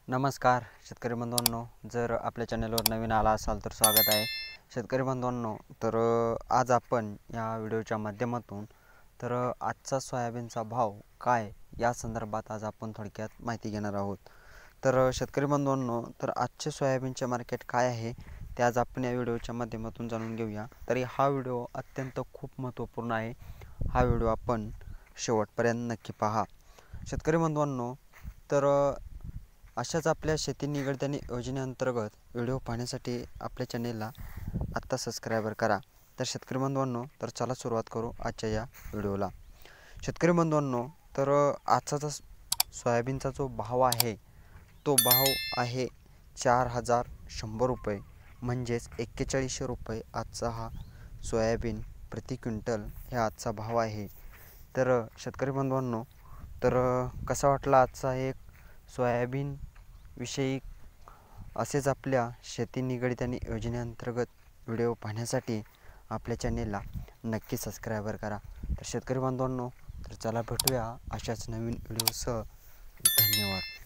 नमस्कार शेतकरी बंधूंनो, जर आपल्या चॅनलवर नवीन आला असाल तर स्वागत आहे शेतकरी बंधूंनो। तर आज आपण या व्हिडिओच्या माध्यमातून आजचा सोयाबीनचा भाव काय या संदर्भात आज आपण थोडक्यात माहिती घेणार आहोत। तर शेतकरी बंधूंनो, आजचे सोयाबीनचे मार्केट काय आहे ते आज आपण या व्हिडिओच्या माध्यमातून जाणून घेऊया। तरी हा व्हिडिओ अत्यंत खूप महत्त्वपूर्ण आहे, हा व्हिडिओ आपण शेवटपर्यंत नक्की पहा शेतकरी बंधूंनो। तर अशाच आपल्या शेती निगडित योजनेअंतर्गत व्हिडिओ पाहण्यासाठी आपल्या चॅनेलला आत्ता सबस्क्राईबर करा। तर शेतकरी बंधूंनो, चला सुरुवात करू आजच्या या व्हिडिओला। शेतकरी बंधूंनो, आजचा जो सोयाबीनचा जो भाव आहे तो भाव आहे 4100 रुपये, म्हणजेच 4100 रुपये आजचा हा सोयाबीन प्रति क्विंटल हे आजचा भाव आहे। तर शेतकरी बंधूंनो, कसा वाटला आजचा एक सोयाबीन विषयी असेच आपल्या शेती निगडित योजनेअंतर्गत व्हिडिओ पाहण्यासाठी आपल्या चॅनेलला नक्की सबस्क्राईबर करा। तर शेतकरी बंधूंनो, चला भेटूया अशाच नवीन व्हिडिओसह। धन्यवाद।